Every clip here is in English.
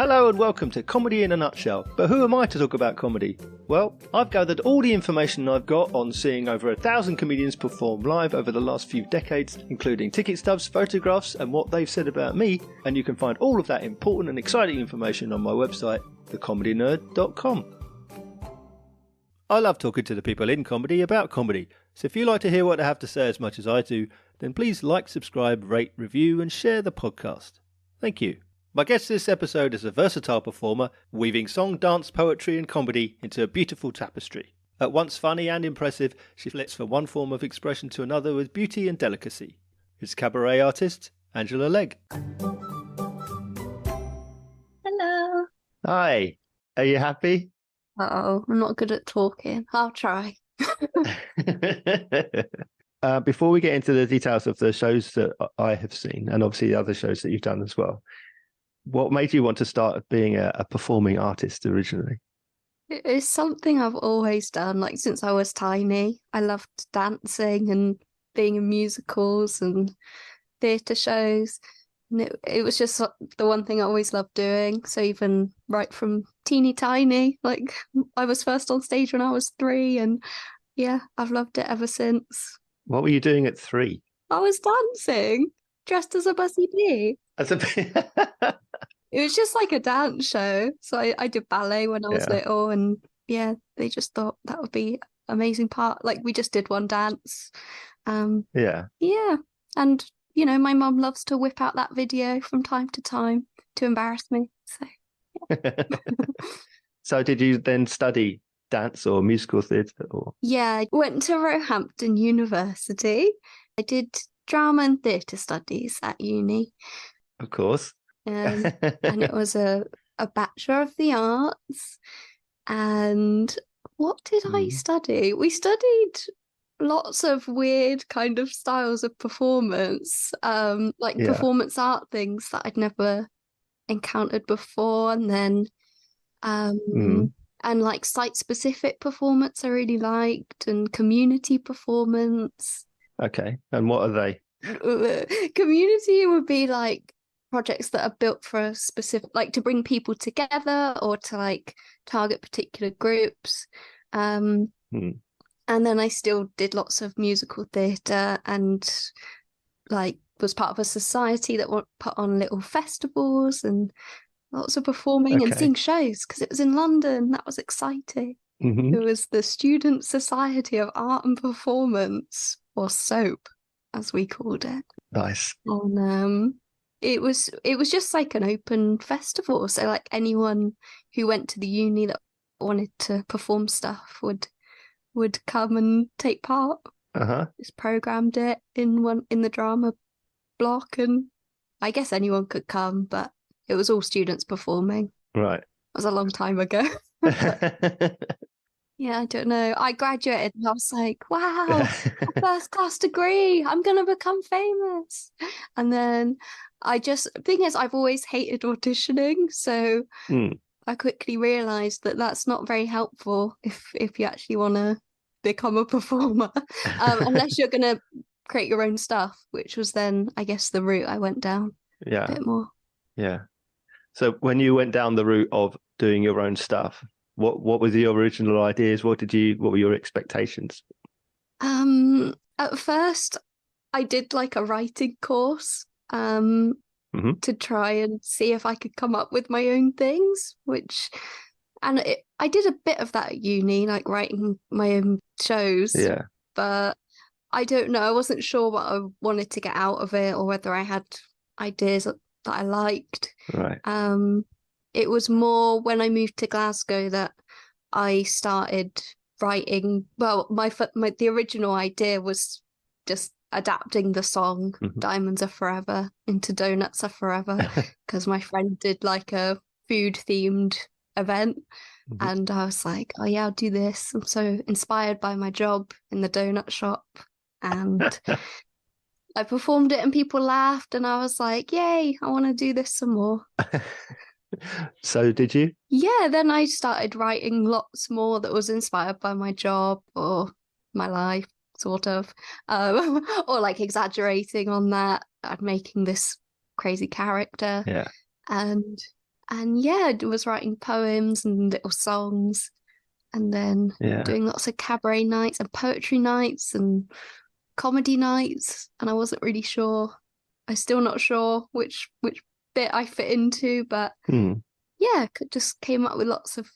Hello and welcome to Comedy in a Nutshell. But who am I to talk about comedy? Well, I've gathered all the information I've got on seeing over 1,000 comedians perform live over the last few decades, including ticket stubs, photographs and what they've said about me, and you can find all of that important and exciting information on my website, thecomedynerd.com. I love talking to the people in comedy about comedy, so if you like to hear what they have to say as much as I do, then please like, subscribe, rate, review and share the podcast. Thank you. My guest this episode is a versatile performer, weaving song, dance, poetry and comedy into a beautiful tapestry. At once funny and impressive, she flits from one form of expression to another with beauty and delicacy. It's cabaret artist Angela Legg. Hello. Hi, are you happy? Uh-oh, I'm not good at talking. I'll try. Before we get into the details of the shows that I have seen, and obviously the other shows that you've done as well, what made you want to start being a performing artist originally? It's something I've always done, like since I was tiny. I loved dancing and being in musicals and theatre shows. And it was just the one thing I always loved doing. So even right from teeny tiny, like I was first on stage when I was 3 and yeah, I've loved it ever since. What were you doing at 3? I was dancing, dressed as a Buzzy Bee. As a It was just like a dance show. So I did ballet when I was little and yeah, they just thought that would be an amazing part. Like we just did one dance. Yeah. And, you know, my mum loves to whip out that video from time to time to embarrass me. So, yeah. So did you then study dance or musical theatre? Or? Yeah, I went to Roehampton University. I did drama and theatre studies at uni. Of course. And it was a Bachelor of the Arts. And what did I study? We studied lots of weird kind of styles of performance, performance art things that I'd never encountered before. And then and like site-specific performance I really liked, and community performance. Okay, and what are they? Community would be like projects that are built for a specific, like to bring people together or to like target particular groups. And then I still did lots of musical theatre and like was part of a society that would put on little festivals and lots of performing and seeing shows because it was in London. That was exciting. It was the Student Society of Art and Performance, or SOAP, as we called it. Nice. And it was just like an open festival. So like anyone who went to the uni that wanted to perform stuff would come and take part. Just programmed it in the drama block, and I guess anyone could come, but it was all students performing. Right. It was a long time ago. Yeah, I don't know. I graduated and I was like, wow, a first class degree. I'm going to become famous. And then thing is, I've always hated auditioning. So I quickly realised that that's not very helpful if you actually want to become a performer, unless you're going to create your own stuff, which was then, I guess, the route I went down a bit more. Yeah. So when you went down the route of doing your own stuff, what were the original ideas? What were your expectations? At first I did like a writing course to try and see if I could come up with my own things, I did a bit of that at uni, like writing my own shows. Yeah. But I don't know, I wasn't sure what I wanted to get out of it or whether I had ideas that I liked. Right. It was more when I moved to Glasgow that I started writing. Well, the original idea was just adapting the song Diamonds Are Forever into Doughnuts Are Forever because my friend did like a food themed event and I was like, oh yeah, I'll do this. I'm so inspired by my job in the donut shop, and I performed it and people laughed and I was like, yay, I want to do this some more. So did you? Yeah, then I started writing lots more that was inspired by my job or my life, sort of, or like exaggerating on that. I'm making this crazy character. Yeah. And And yeah, I was writing poems and little songs, and then doing lots of cabaret nights and poetry nights and comedy nights. And I wasn't really sure. I'm still not sure which bit I fit into, but yeah, just came up with lots of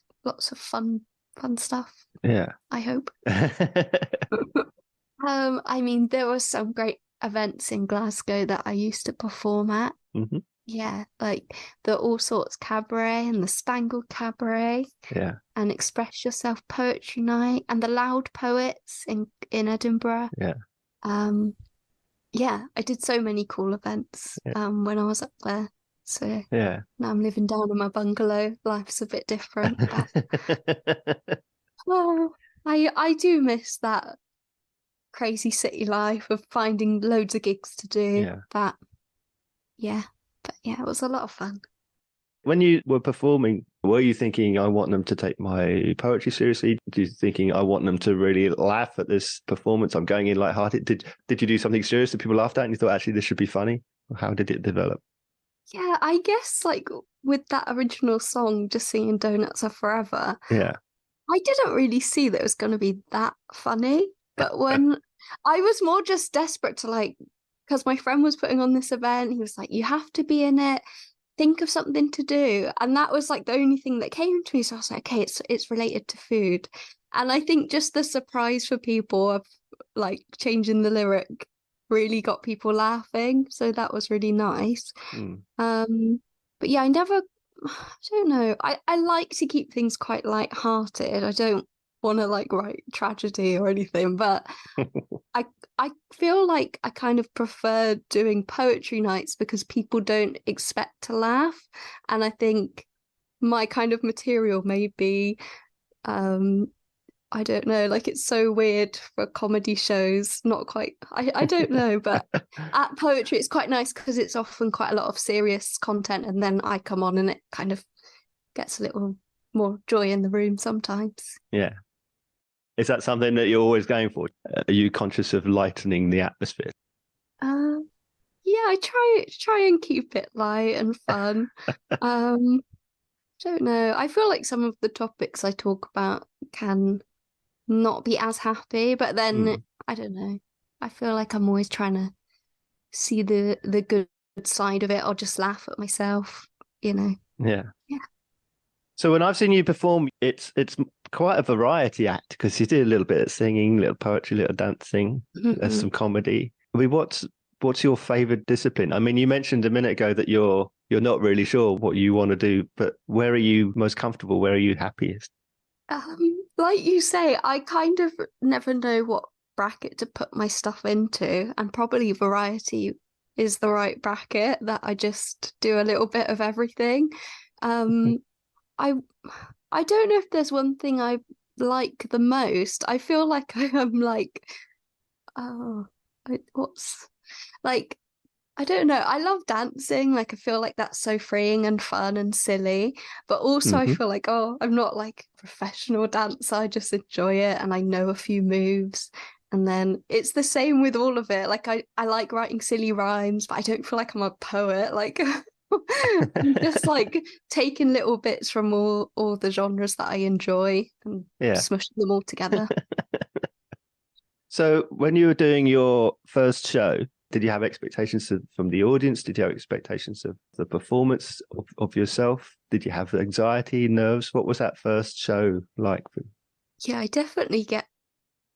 fun stuff. Yeah, I hope. I mean, there were some great events in Glasgow that I used to perform at. Mm-hmm. Yeah, like the All Sorts Cabaret and the Spangled Cabaret. Yeah. And Express Yourself Poetry Night and the Loud Poets in Edinburgh. Yeah. Yeah, I did so many cool events when I was up there. So now I'm living down in my bungalow. Life's a bit different, but well, I do miss that crazy city life of finding loads of gigs to do. But yeah, it was a lot of fun. When you were performing, were you thinking, I want them to take my poetry seriously? Did you thinking, I want them to really laugh at this performance? I'm going in lighthearted. Did you do something serious that people laughed at and you thought, actually, this should be funny? How did it develop? Yeah, I guess like with that original song, just singing Doughnuts Are Forever. Yeah. I didn't really see that it was going to be that funny. But when I was more just desperate to because my friend was putting on this event, he was like, you have to be in it. Think of something to do. And that was like the only thing that came to me. So I was like, okay, it's related to food. And I think just the surprise for people of like changing the lyric really got people laughing. So that was really nice. But yeah, I don't know. I like to keep things quite light-hearted. I don't want to write tragedy or anything, but I feel like I kind of prefer doing poetry nights because people don't expect to laugh. And I think my kind of material may be, I don't know, it's so weird for comedy shows. Not quite, I don't know, but at poetry, it's quite nice because it's often quite a lot of serious content. And then I come on and it kind of gets a little more joy in the room sometimes. Yeah. Is that something that you're always going for? Are you conscious of lightening the atmosphere? Yeah, I try and keep it light and fun. Don't know. I feel like some of the topics I talk about can not be as happy, but then I don't know. I feel like I'm always trying to see the good side of it or just laugh at myself, Yeah. Yeah. So when I've seen you perform, it's quite a variety act because you do a little bit of singing, little poetry, little dancing. There's some comedy. I mean, what's your favorite discipline? I mean, you mentioned a minute ago that you're not really sure what you want to do, but where are you most comfortable? Where are you happiest? Like you say, I kind of never know what bracket to put my stuff into, and probably variety is the right bracket, that I just do a little bit of everything. I don't know if there's one thing I like the most. I feel like I am I don't know. I love dancing. I feel like that's so freeing and fun and silly. But also I feel like, I'm not a professional dancer. I just enjoy it and I know a few moves. And then it's the same with all of it. I like writing silly rhymes, but I don't feel like I'm a poet. I'm just taking little bits from all the genres that I enjoy and smushing them all together. So when you were doing your first show, did you have expectations from the audience? Did you have expectations of the performance of yourself? Did you have anxiety, nerves? What was that first show like? Yeah, I definitely get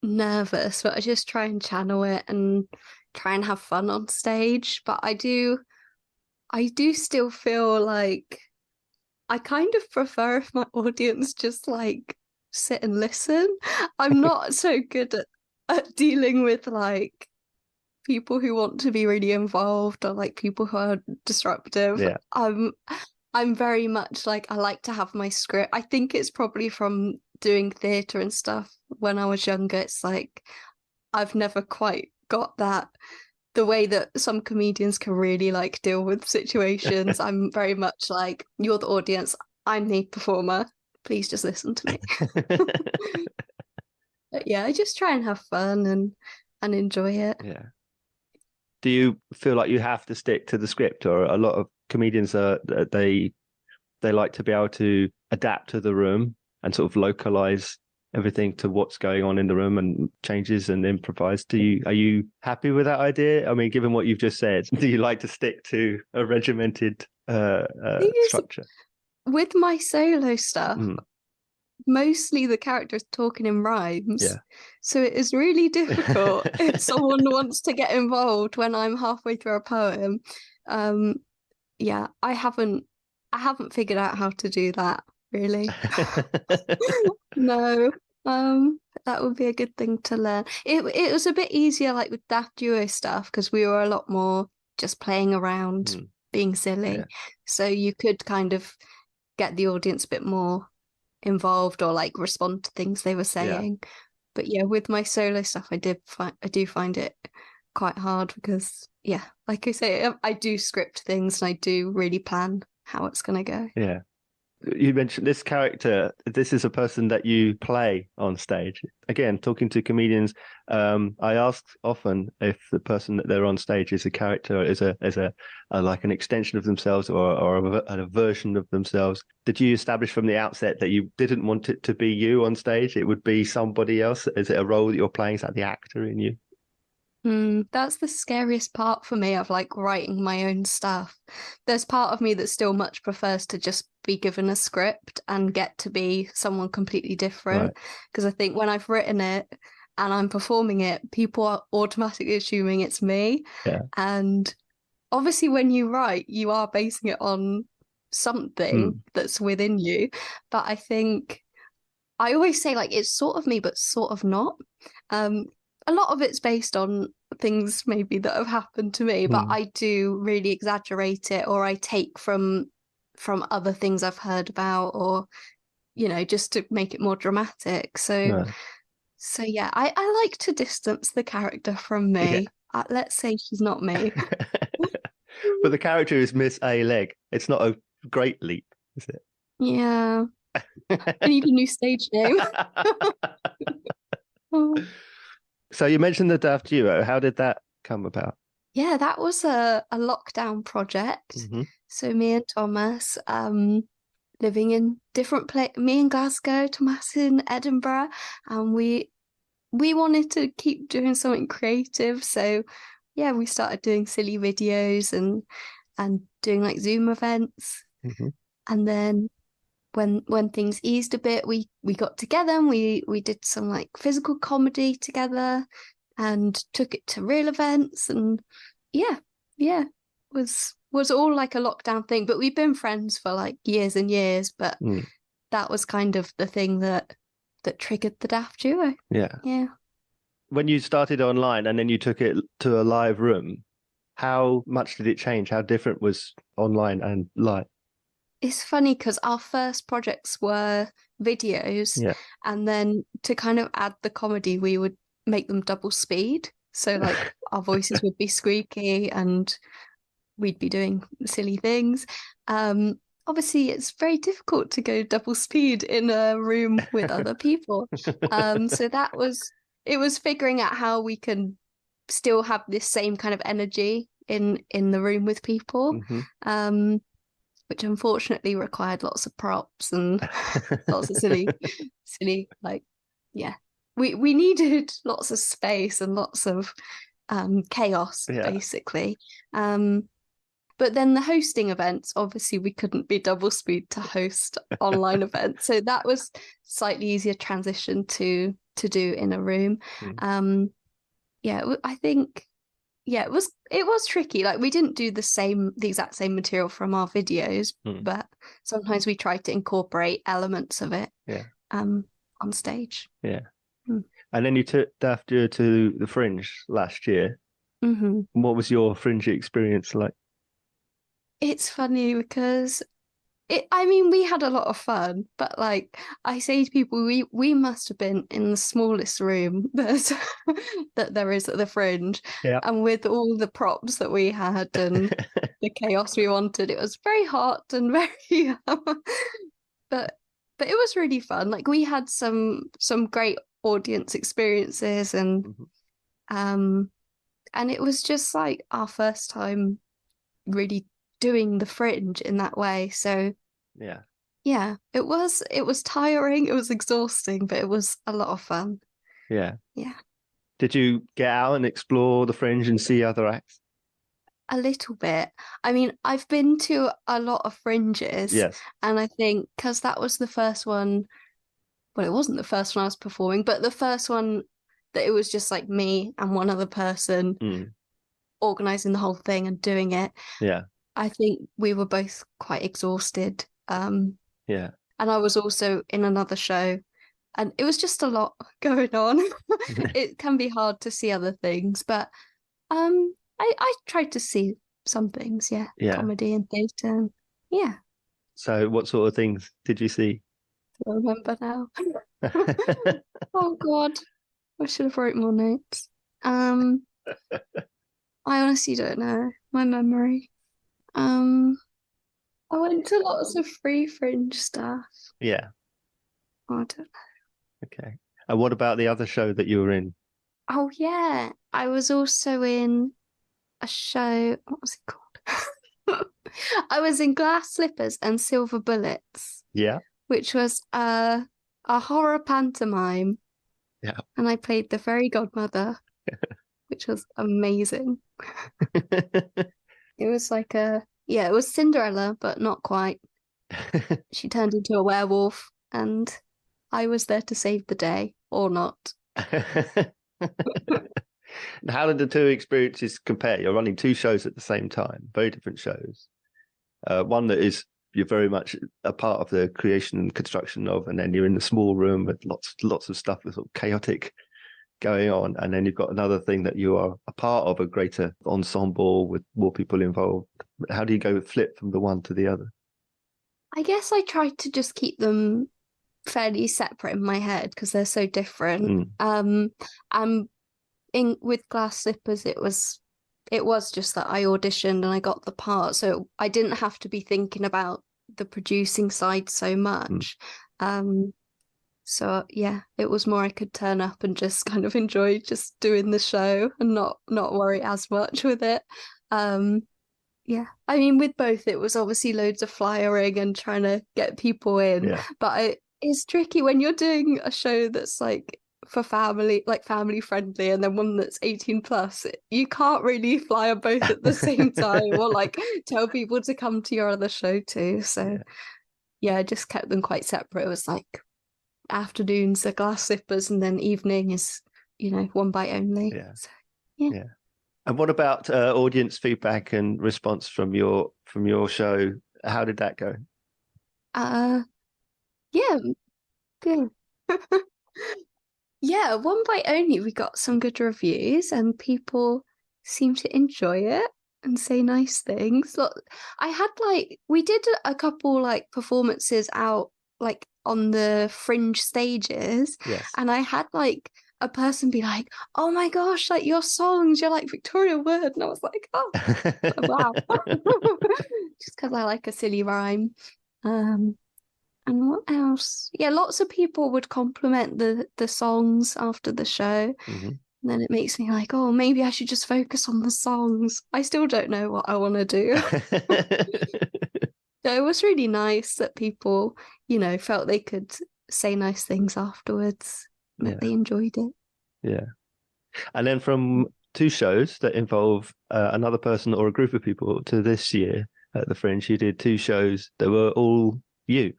nervous, but I just try and channel it and try and have fun on stage. But I do still feel like I kind of prefer if my audience just sit and listen. I'm not so good at dealing with people who want to be really involved or people who are disruptive. Yeah. I'm very much I like to have my script. I think it's probably from doing theatre and stuff when I was younger. It's I've never quite got that. The way that some comedians can really deal with situations. I'm very much you're the audience, I'm the performer. Please just listen to me. But yeah, I just try and have fun and enjoy it. Yeah. Do you feel like you have to stick to the script, or a lot of comedians they they like to be able to adapt to the room and sort of localize everything to what's going on in the room and changes and improvise. Are you happy with that idea? I mean, given what you've just said, do you like to stick to a regimented structure? With my solo stuff, mostly the character's talking in rhymes. Yeah. So it is really difficult if someone wants to get involved when I'm halfway through a poem. Yeah, I haven't figured out how to do that, really. No. That would be a good thing to learn. It was a bit easier like with Daft Duo stuff because we were a lot more just playing around, being silly. Yeah. So you could kind of get the audience a bit more involved or like respond to things they were saying. Yeah. But yeah, with my solo stuff, I do find it quite hard because like I say, I do script things and I do really plan how it's gonna go. Yeah. You mentioned this character. This is a person that you play on stage. Again, talking to comedians, I ask often if the person that they're on stage is a character, is a like an extension of themselves or a version of themselves. Did you establish from the outset that you didn't want it to be you on stage? It would be somebody else. Is it a role that you're playing? Is that the actor in you? That's the scariest part for me of like writing my own stuff. There's part of me that still much prefers to just be given a script and get to be someone completely different. Because I think when I've written it and I'm performing it, people are automatically assuming it's me. Yeah. And obviously when you write, you are basing it on something that's within you. But I think I always say like it's sort of me, but sort of not. A lot of it's based on things maybe that have happened to me, but I do really exaggerate it, or I take from other things I've heard about, or just to make it more dramatic. So yeah, I like to distance the character from me. Yeah. Let's say she's not me. But the character is Miss A. Legg. It's not a great leap, is it? Yeah. I need a new stage name. Oh. So you mentioned the Daft Duo. How did that come about? Yeah, that was a lockdown project. So me and Thomas, living in different places, me in Glasgow, Thomas in Edinburgh, and we wanted to keep doing something creative. So yeah, we started doing silly videos and doing like Zoom events. And then when things eased a bit, we got together and we did some like physical comedy together and took it to real events, and was all like a lockdown thing. But we've been friends for like years and years, but that was kind of the thing that triggered the Daft Duo. Yeah. When you started online and then you took it to a live room, how much did it change? How different was online and live? It's funny because our first projects were videos, and then to kind of add the comedy, we would make them double speed. So like our voices would be squeaky and we'd be doing silly things. Obviously, it's very difficult to go double speed in a room with other people. So it was figuring out how we can still have this same kind of energy in the room with people. Which unfortunately required lots of props and lots of silly, like, we needed lots of space and lots of chaos, basically. But then the hosting events, obviously we couldn't be double speed to host online events. So that was slightly easier transition to do in a room. I think... Yeah, it was tricky. Like we didn't do the exact same material from our videos, but sometimes we tried to incorporate elements of it on stage. Yeah. And then you took Daft Duo to the Fringe last year. What was your Fringe experience like? It's funny because we had a lot of fun, but like I say to people, we must have been in the smallest room that there is at the Fringe, and with all the props that we had and the chaos we wanted, it was very hot and very, but it was really fun. Like we had some great audience experiences, and it was just like our first time really doing the Fringe in that way. So Yeah. Yeah, it was tiring, it was exhausting, but it was a lot of fun. Yeah. Yeah. Did you get out and explore the Fringe and see other acts? A little bit. I mean, I've been to a lot of fringes, Yes. and I think because that was the first one, well, it wasn't the first one I was performing, but the first one that it was just like me and one other person organizing the whole thing and doing it. Yeah. I think we were both quite exhausted. Yeah. And I was also in another show, and it was just a lot going on. It can be hard to see other things, but I tried to see some things, yeah, Yeah. comedy and theatre. Yeah, So what sort of things did you see? I remember now. Oh God, I should have wrote more notes. Um, I honestly don't know my memory. Um, I went to lots of free fringe stuff. Yeah. Oh, I don't know. Okay. And what about the other show that you were in? Oh yeah, I was also in a show. What was it called? I was in Glass Slippers and Silver Bullets, Yeah. which was a horror pantomime, Yeah. and I played the fairy godmother, which was amazing. It was like it was Cinderella, but not quite. She turned into a werewolf, and I was there to save the day, or not. How did the two experiences compare? You're running two shows at the same time, very different shows. One that is you're very much a part of the creation and construction of, and then you're in the small room with lots of stuff that's sort of chaotic going on, and then you've got another thing that you are a part of a greater ensemble with more people involved. How do you go flip from the one to the other? I guess I tried to just keep them fairly separate in my head because they're so different. And in with Glass Slippers, it was just that I auditioned and I got the part, so I didn't have to be thinking about the producing side so much. So yeah, it was more I could turn up and just kind of enjoy just doing the show and not worry as much with it. Yeah, I mean, with both, it was obviously loads of flyering and trying to get people in, but it's tricky when you're doing a show that's like for family, like family friendly, and then one that's 18 plus. You can't really fly on both at the same time or like tell people to come to your other show too. So yeah, I just kept them quite separate. It was like afternoons are Glass Slippers, and then evening is, one bite only. Yeah. So, yeah. And what about audience feedback and response from your show? How did that go? Yeah, good. Yeah, one bite only. We got some good reviews, and people seem to enjoy it and say nice things. Look, I had we did a couple like performances out like on the fringe stages, Yes. and I had like a person be like, "Oh my gosh, like your songs, you're like Victoria Word," and I was like, "Oh, wow," just because I like a silly rhyme. And what else? Yeah, lots of people would compliment the songs after the show. And then it makes me like, oh, maybe I should just focus on the songs. I still don't know what I want to do. So it was really nice that people, felt they could say nice things afterwards, that they enjoyed it. Yeah. And then from two shows that involve another person or a group of people to this year at the Fringe, you did two shows that were all you.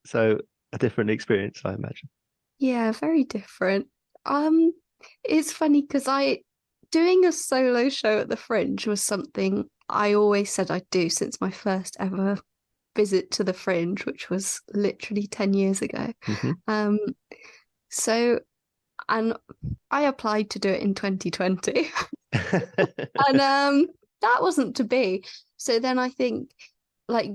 So a different experience, I imagine. Yeah, very different. It's funny because doing a solo show at the Fringe was something I always said I'd do since my first ever visit to the Fringe, which was literally 10 years ago. So, and I applied to do it in 2020. And that wasn't to be. So then I think like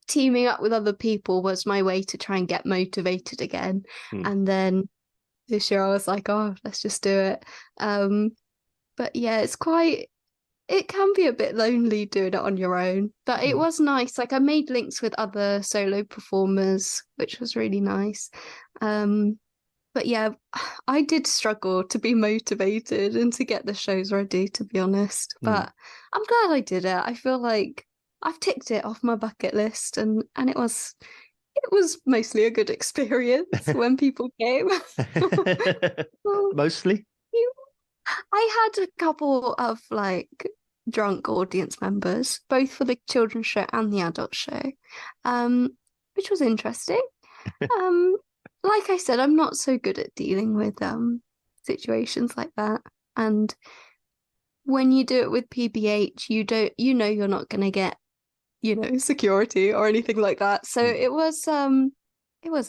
teaming up with other people was my way to try and get motivated again. And then this year I was like, oh, let's just do it. But yeah, it can be a bit lonely doing it on your own, but it was nice. Like I made links with other solo performers, which was really nice. But yeah, I did struggle to be motivated and to get the shows ready, to be honest. But I'm glad I did it. I feel like I've ticked it off my bucket list, and it was mostly a good experience when people came. Mostly? I had a couple of like drunk audience members, both for the children's show and the adult show, which was interesting. Like I said, I'm not so good at dealing with situations like that. And when you do it with PBH, you know you're not gonna get, security or anything like that. So it was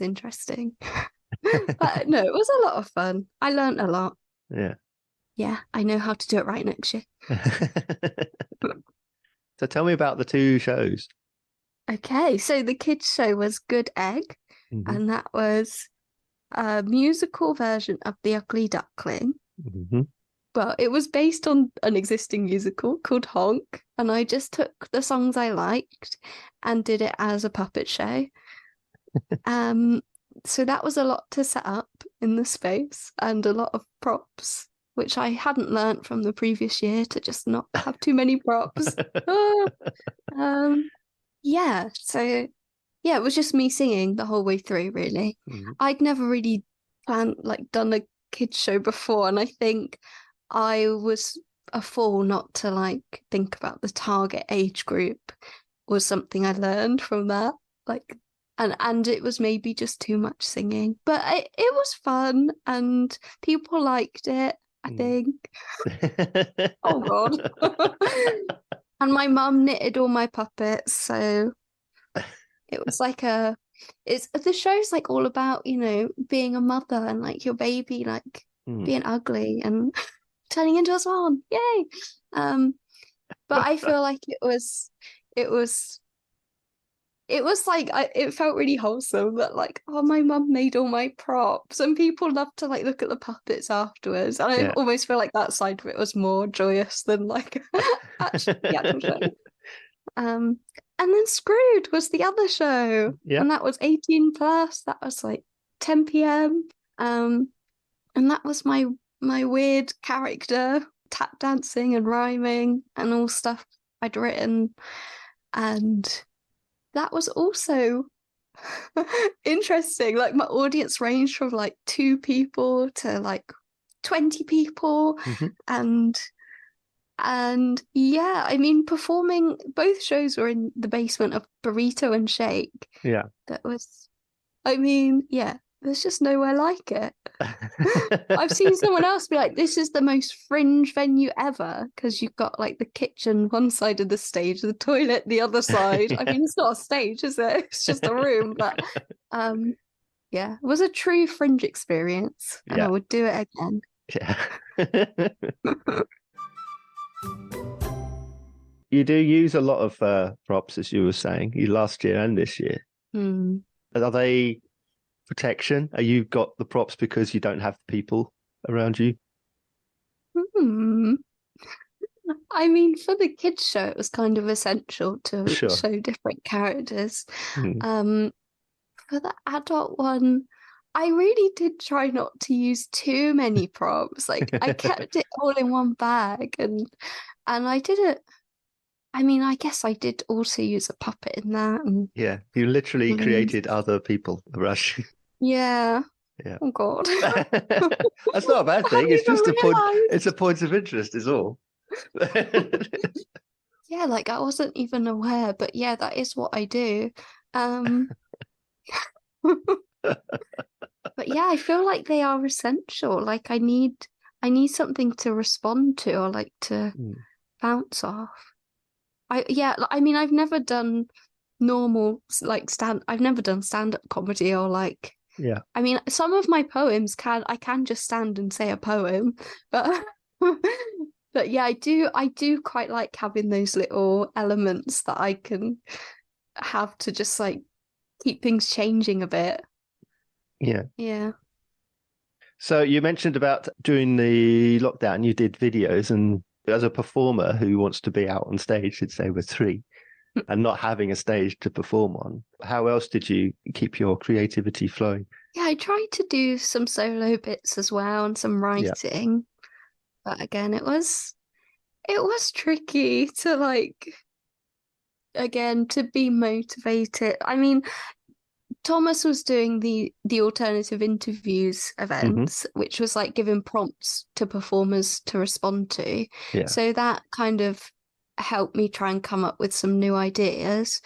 interesting. But no, it was a lot of fun. I learned a lot. Yeah. Yeah, I know how to do it right next year. So tell me about the two shows. Okay, so the kids' show was Good Egg, and that was a musical version of The Ugly Duckling. Well, it was based on an existing musical called Honk, and I just took the songs I liked and did it as a puppet show. So that was a lot to set up in the space and a lot of props, which I hadn't learnt from the previous year to just not have too many props. Yeah, so yeah, it was just me singing the whole way through, really. I'd never really done a kids show before, and I think I was a fool not to think about the target age group was something I learned from that. And it was maybe just too much singing, but it was fun and people liked it, I think. Oh God. And my mum knitted all my puppets, so it was the show's all about, being a mother and your baby being ugly and turning into a swan. Yay. But I feel like it felt really wholesome that oh, my mum made all my props and people love to look at the puppets afterwards, and I almost feel like that side of it was more joyous than actually the actual show. And then Screwed was the other show, and that was 18 plus. That was 10 p.m. And that was my weird character tap dancing and rhyming and all stuff I'd written, and that was also interesting. My audience ranged from 2 people to 20 people, and yeah, I mean, performing, both shows were in the basement of Burrito and Shake. Yeah. That was, I mean, yeah, there's just nowhere like it. I've seen someone else be like, this is the most fringe venue ever, because you've got the kitchen one side of the stage, the toilet the other side. I mean, it's not a stage, is it? It's just a room. But yeah, it was a true fringe experience, and I would do it again. Yeah. You do use a lot of props, as you were saying, last year and this year. Are they protection? Are you got the props because you don't have people around you? I mean, for the kids show, it was kind of essential to show different characters. For the adult one, I really did try not to use too many props. I kept it all in one bag, and I did it. I mean, I guess I did also use a puppet in that. And yeah, you literally created other people around you. Yeah. Yeah. Oh God. That's not a bad thing. It's just it's a point of interest, is all. Yeah, I wasn't even aware, but yeah, that is what I do. But yeah, I feel like they are essential. I need something to respond to or to bounce off. I mean, I've never done normal I've never done stand-up comedy or yeah. I mean, some of my poems I can just stand and say a poem, but but yeah, I do quite like having those little elements that I can have to just keep things changing a bit. Yeah. Yeah. So you mentioned about during the lockdown, you did videos, and as a performer who wants to be out on stage, let's say with 3, and not having a stage to perform on, how else did you keep your creativity flowing? Yeah, I tried to do some solo bits as well and some writing, but again, it was tricky to again, to be motivated. I mean, Thomas was doing the alternative interviews events, which was like giving prompts to performers to respond to. Yeah. So that kind of helped me try and come up with some new ideas.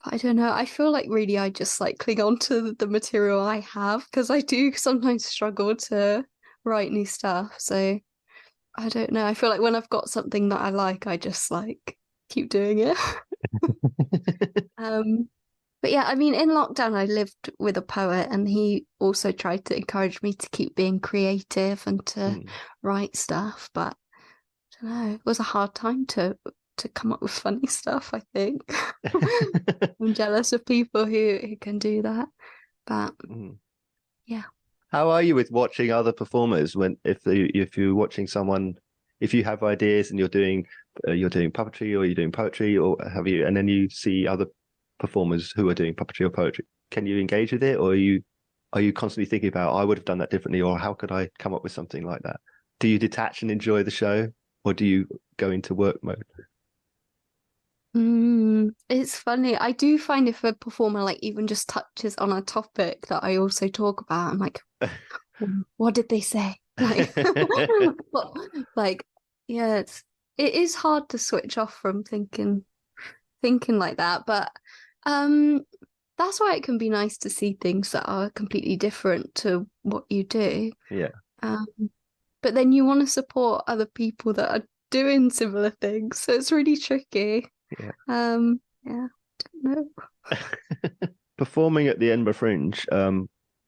But I don't know. I feel like really I just like cling on to the material I have, because I do sometimes struggle to write new stuff. So I don't know. I feel like when I've got something that I like, I just like keep doing it. But yeah, I mean, in lockdown, I lived with a poet, and he also tried to encourage me to keep being creative and to write stuff. But I don't know, it was a hard time to come up with funny stuff, I think. I'm jealous of people who can do that. But yeah. How are you with watching other performers if you're watching someone, if you have ideas and you're doing puppetry or you're doing poetry or have you, and then you see other performers who are doing puppetry or poetry, can you engage with it, or are you constantly thinking about, I would have done that differently, or how could I come up with something like that? Do you detach and enjoy the show, or do you go into work mode? It's funny. I do find if a performer like even just touches on a topic that I also talk about, I'm like, what did they say? Like, like, yeah, it is hard to switch off from thinking like that. But that's why it can be nice to see things that are completely different to what you do. Yeah. But then you want to support other people that are doing similar things, so it's really tricky. Yeah. Yeah, I don't know. Performing at the Edinburgh Fringe,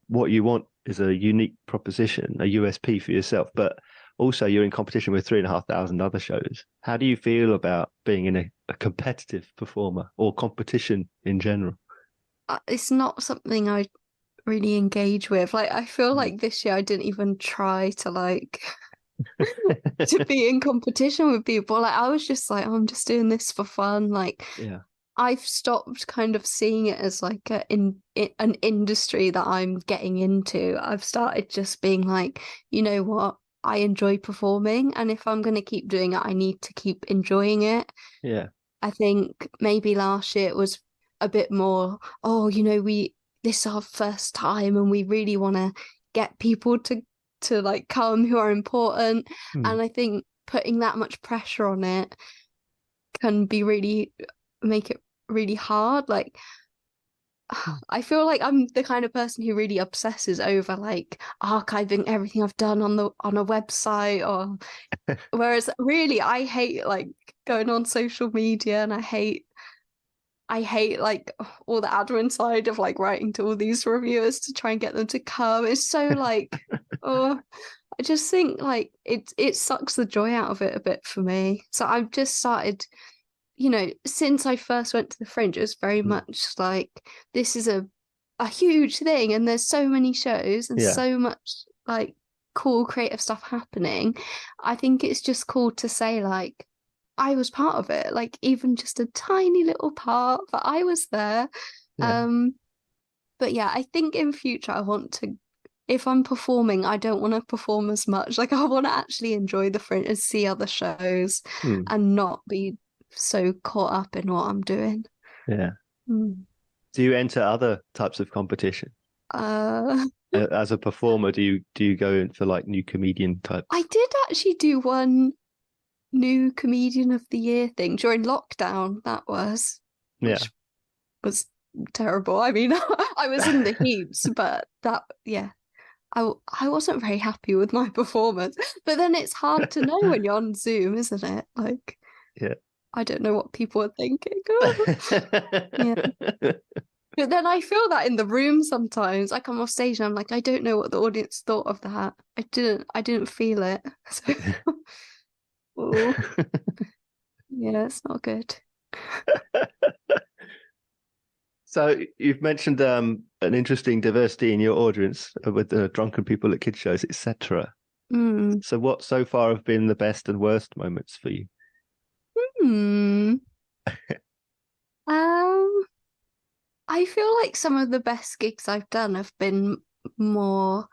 what you want is a unique proposition, a USP for yourself, but also you're in competition with 3,500 other shows. How do you feel about being in a competitive performer or competition in general? It's not something I really engage with. Like, I feel like this year I didn't even try to like to be in competition with people. Like, I was just like, oh, I'm just doing this for fun. Like, yeah, I've stopped kind of seeing it as like an industry that I'm getting into. I've started just being like, you know what? I enjoy performing, and if I'm going to keep doing it, I need to keep enjoying it. yeah. I think maybe last year it was a bit more, oh, you know, this is our first time and we really want to get people to like come who are important. And I think putting that much pressure on it can be really make it really hard. Like, I feel like I'm the kind of person who really obsesses over like archiving everything I've done on a website, or whereas really I hate like going on social media, and I hate like all the admin side of like writing to all these reviewers to try and get them to come. It's so like oh, I just think like it sucks the joy out of it a bit for me. So I've just started, you know, since I first went to the Fringe, it was very much like this is a huge thing, and there's so many shows and so much like cool creative stuff happening. I think it's just cool to say like I was part of it, like even just a tiny little part, but I was there. Yeah. But yeah, I think in future I want to, if I'm performing, I don't want to perform as much. Like I want to actually enjoy the Fringe and see other shows and not be so caught up in what I'm doing. Yeah. Do you enter other types of competition? As a performer, do you go in for like new comedian type? I did actually do one new comedian of the year thing during lockdown. That was, which was terrible. I mean, I was in the heaps, but that, yeah, I wasn't very happy with my performance. But then it's hard to know when you're on Zoom, isn't it? Like, yeah, I don't know what people are thinking. Yeah. But then I feel that in the room sometimes. I come off stage and I'm like, I don't know what the audience thought of that. I didn't feel it. So, yeah, it's not good. So you've mentioned an interesting diversity in your audience with the drunken people at kids shows, etc. So what so far have been the best and worst moments for you? I feel like some of the best gigs I've done have been more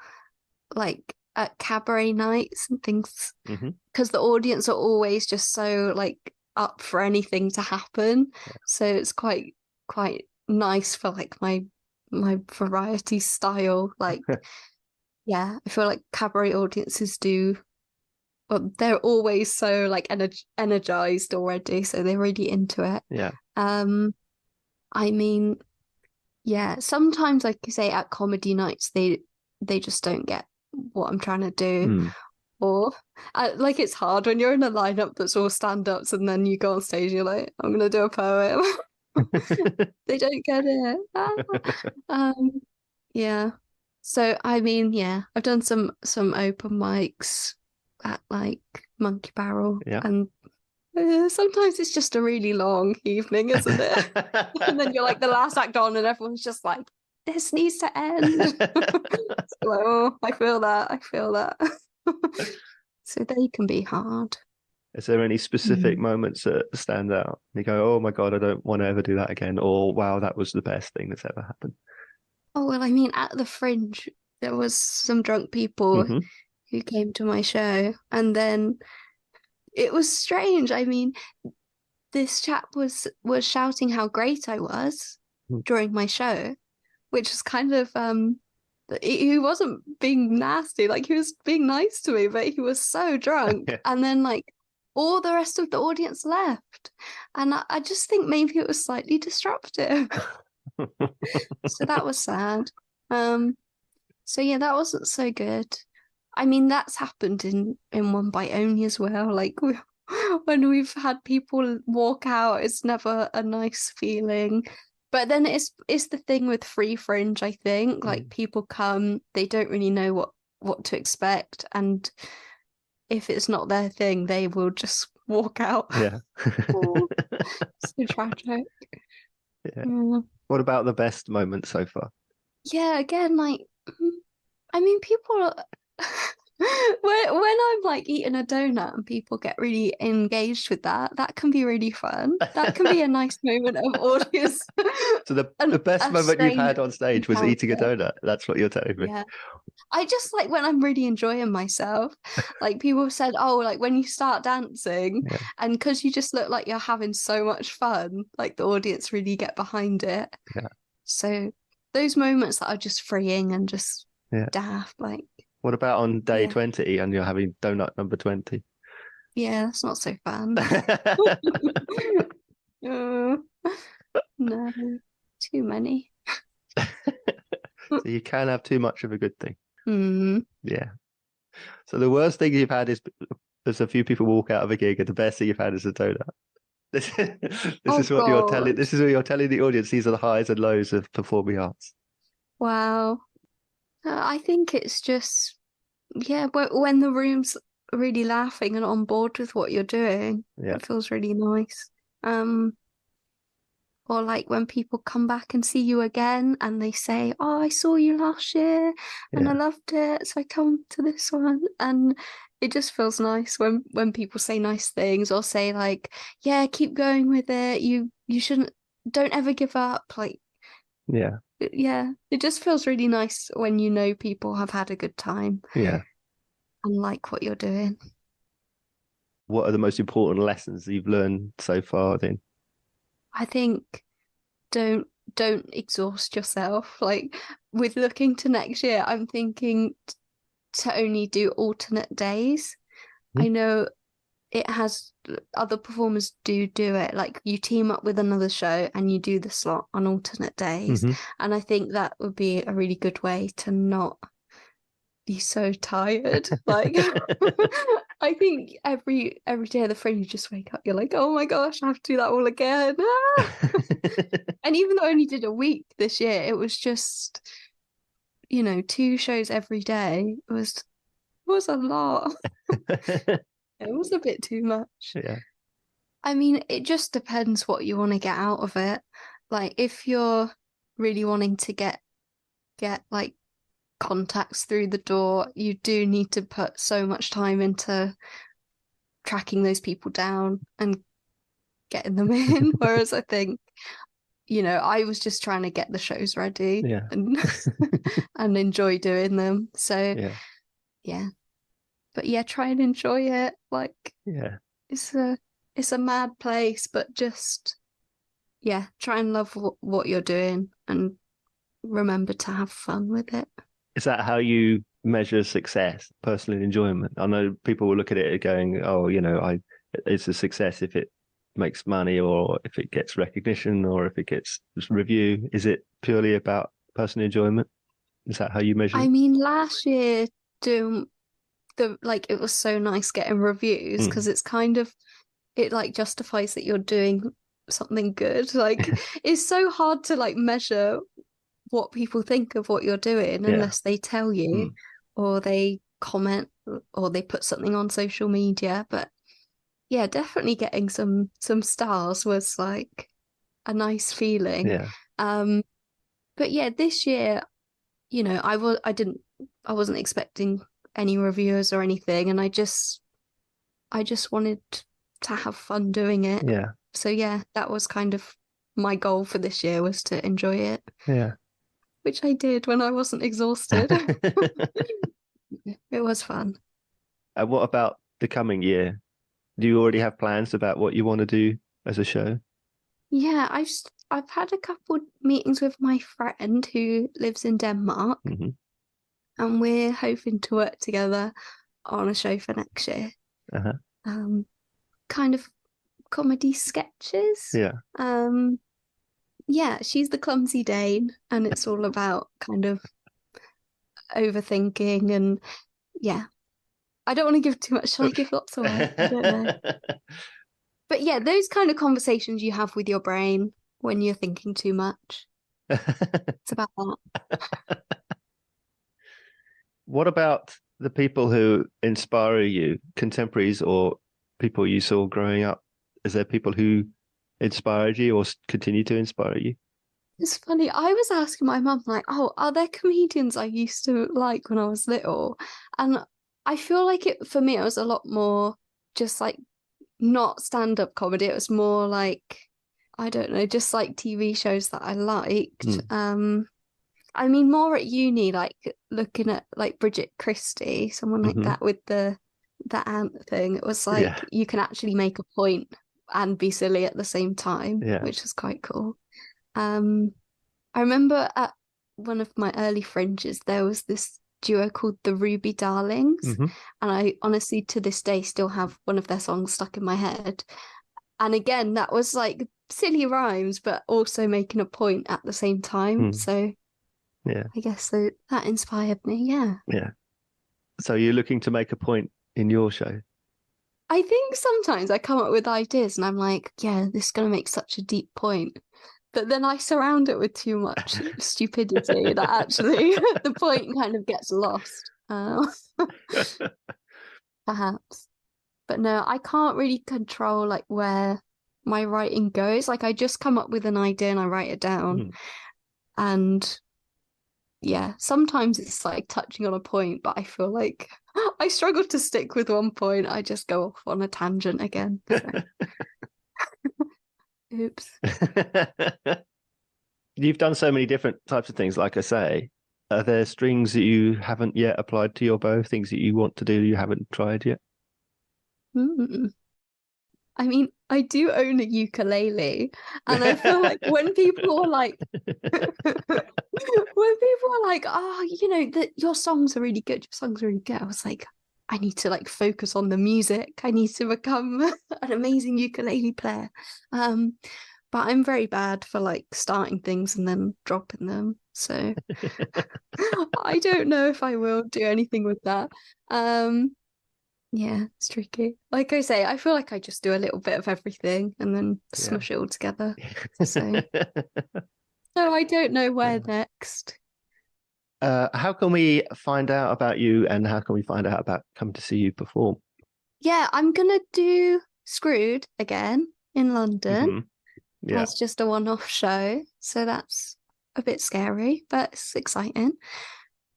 like at cabaret nights and things, because the audience are always just so like up for anything to happen. So it's quite nice for like my variety style. Like, yeah, I feel like cabaret audiences do. Well, they're always so like energized already, so they're really into it. Yeah. I mean, yeah, sometimes, like you say, at comedy nights, they just don't get what I'm trying to do. Or like it's hard when you're in a lineup that's all stand-ups and then you go on stage and you're like, I'm gonna do a poem. They don't get it. Yeah. So I mean, yeah, I've done some open mics at like Monkey Barrel, and sometimes it's just a really long evening, isn't it? And then you're like the last act on, and everyone's just like, "This needs to end." So, like, oh, I feel that. So they can be hard. Is there any specific moments that stand out? You go, oh my God, I don't want to ever do that again. Or, wow, that was the best thing that's ever happened. Oh, well, I mean, at the Fringe, there was some drunk people who came to my show. And then it was strange. I mean, this chap was shouting how great I was during my show, which was kind of he wasn't being nasty, like he was being nice to me, but he was so drunk. And then like all the rest of the audience left, and I just think maybe it was slightly disruptive. So that was sad. So yeah, that wasn't so good. I mean, that's happened in One Bite Only as well. Like when we've had people walk out, it's never a nice feeling. But then it's the thing with Free Fringe, I think. Like people come, they don't really know what to expect, and if it's not their thing, they will just walk out. Yeah. So tragic. Yeah. What about the best moment so far? Yeah, again, like, I mean, people when I'm like eating a donut and people get really engaged with that can be really fun. That can be a nice moment of audience. So the best moment you've had on stage was eating a donut. That's what you're telling me. Yeah. I just like when I'm really enjoying myself. Like people said, oh, like when you start dancing, and because you just look like you're having so much fun, like the audience really get behind it. Yeah. So those moments that are just freeing and just daft, like. What about on day 20 and you're having donut number 20? Yeah, that's not so fun. No, too many. So you can have too much of a good thing. Yeah. So the worst thing you've had is there's a few people walk out of a gig, and the best thing you've had is a donut. This is what you're telling. This is what you're telling the audience. These are the highs and lows of performing arts. Wow. I think it's just, when the room's really laughing and on board with what you're doing, it feels really nice. Or like when people come back and see you again and they say, oh, I saw you last year and I loved it, so I come to this one. And it just feels nice when people say nice things or say like, yeah, keep going with it. You don't ever give up. Like, yeah, it just feels really nice when you know people have had a good time. Yeah. And like what you're doing. What are the most important lessons that you've learned so far then? I think don't exhaust yourself. Like with looking to next year, I'm thinking to only do alternate days. I know it has other performers do it, like you team up with another show and you do the slot on alternate days. And I think that would be a really good way to not be so tired. Like I think every day of the Fringe you just wake up, you're like, oh my gosh, I have to do that all again. And even though I only did a week this year, it was just 2 shows every day. It was a lot. It was a bit too much. Yeah. I mean, it just depends what you want to get out of it. Like if you're really wanting to get like contacts through the door, you do need to put so much time into tracking those people down and getting them in. Whereas I think, I was just trying to get the shows ready and and enjoy doing them. So yeah. But try and enjoy it. Like it's it's a mad place, but just, yeah, try and love what you're doing and remember to have fun with it. Is that how you measure success, personal enjoyment? I know people will look at it going, oh, it's a success if it makes money or if it gets recognition or if it gets review. Is it purely about personal enjoyment? Is that how you measure it? I mean, last year doing it was so nice getting reviews because it's kind of, it like justifies that you're doing something good. Like it's so hard to like measure what people think of what you're doing unless they tell you or they comment or they put something on social media. But yeah, definitely getting some stars was like a nice feeling. Yeah. But yeah, this year, I wasn't expecting any reviewers or anything, and I just wanted to have fun doing it. Yeah. So yeah, that was kind of my goal for this year, was to enjoy it. Yeah. Which I did when I wasn't exhausted. It was fun. And what about the coming year? Do you already have plans about what you want to do as a show? Yeah, I've had a couple meetings with my friend who lives in Denmark, and we're hoping to work together on a show for next year. Kind of comedy sketches. Yeah. Yeah, she's the clumsy Dane, and it's all about kind of overthinking and yeah. I don't want to give too much. Shall I give lots away? I don't know. But yeah, those kind of conversations you have with your brain when you're thinking too much. It's about that. What about the people who inspire you, contemporaries or people you saw growing up? Is there people who inspired you or continue to inspire you? It's funny. I was asking my mum, like, oh, are there comedians I used to like when I was little? And I feel like for me, it was a lot more just like not stand-up comedy. It was more like, I don't know, just like TV shows that I liked. I mean, more at uni, like looking at like Bridget Christie, someone like that with the ant thing. It was like you can actually make a point and be silly at the same time, which was quite cool. I remember at one of my early fringes, there was this duo called the Ruby Darlings, and I honestly to this day still have one of their songs stuck in my head. And again, that was like silly rhymes, but also making a point at the same time. So yeah, I guess so that inspired me. Yeah. So you're looking to make a point in your show? I think sometimes I come up with ideas and I'm like, yeah, this is going to make such a deep point. But then I surround it with too much stupidity that actually the point kind of gets lost. Perhaps. But no, I can't really control like where my writing goes. Like I just come up with an idea and I write it down. And yeah, sometimes it's like touching on a point, but I feel like I struggle to stick with one point. I just go off on a tangent again. So. Oops. You've done so many different types of things, like I say. Are there strings that you haven't yet applied to your bow, things that you want to do you haven't tried yet? I mean, I do own a ukulele, and I feel like when people are like, oh, your songs are really good, I was like, I need to like focus on the music. I need to become an amazing ukulele player. But I'm very bad for like starting things and then dropping them. So I don't know if I will do anything with that. Yeah, it's tricky. Like I say, I feel like I just do a little bit of everything and then smush it all together. So I don't know where next. How can we find out about you and how can we find out about coming to see you perform? Yeah, I'm gonna do Screwed again in London. Yeah. That's just a one-off show, so that's a bit scary, but it's exciting.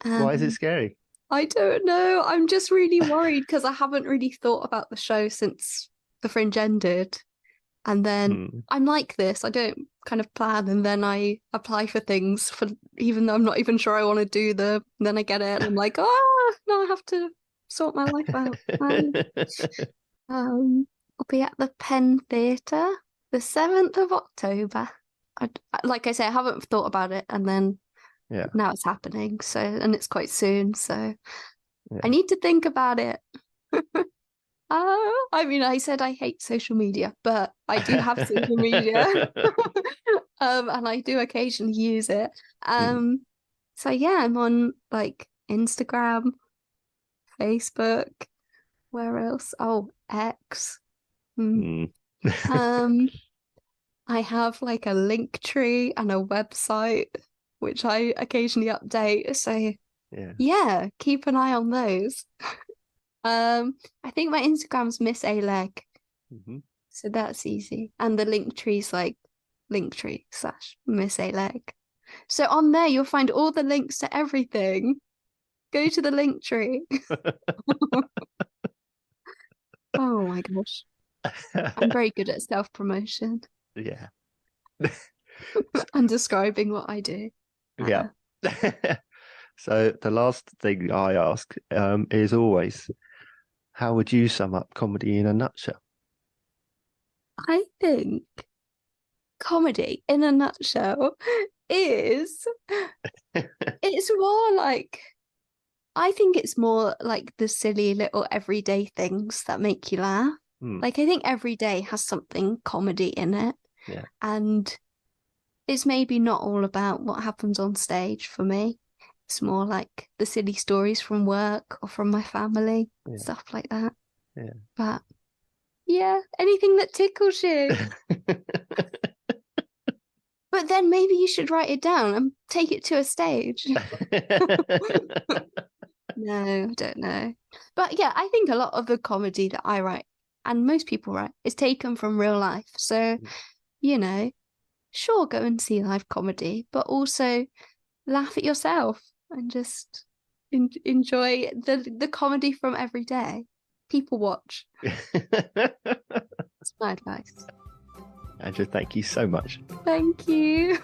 Why is it scary? I don't know. I'm just really worried because I haven't really thought about the show since the Fringe ended. And then I'm like this. I don't kind of plan and then I apply for things for even though I'm not even sure I want to do them. And then I get it and I'm like, oh, no, I have to sort my life out. I'll be at the Penn Theatre the 7th of October. Like I say, I haven't thought about it, and then now it's happening. So, and it's quite soon. So I need to think about it. I mean, I said I hate social media, but I do have social media. And I do occasionally use it. So yeah, I'm on like Instagram, Facebook, where else? Oh, X. I have like a link tree and a website, which I occasionally update. So yeah, keep an eye on those. I think my Instagram's Miss A Legg. So that's easy. And the link tree's like Linktree/Miss A Legg. So on there you'll find all the links to everything. Go to the link tree. Oh my gosh. I'm very good at self-promotion. Yeah. And describing what I do. Yeah. So the last thing I ask is always, how would you sum up comedy in a nutshell? I think comedy in a nutshell is it's more like, I think it's more like the silly little everyday things that make you laugh. Like I think every day has something comedy in it. Yeah. And it's maybe not all about what happens on stage for me. It's more like the silly stories from work or from my family, stuff like that. Yeah. But yeah, anything that tickles you. But then maybe you should write it down and take it to a stage. No, I don't know. But yeah, I think a lot of the comedy that I write, and most people write, is taken from real life. So, you know, sure, go and see live comedy, but also laugh at yourself and just enjoy the comedy from every day. People watch. That's my advice. Angela, thank you so much. Thank you.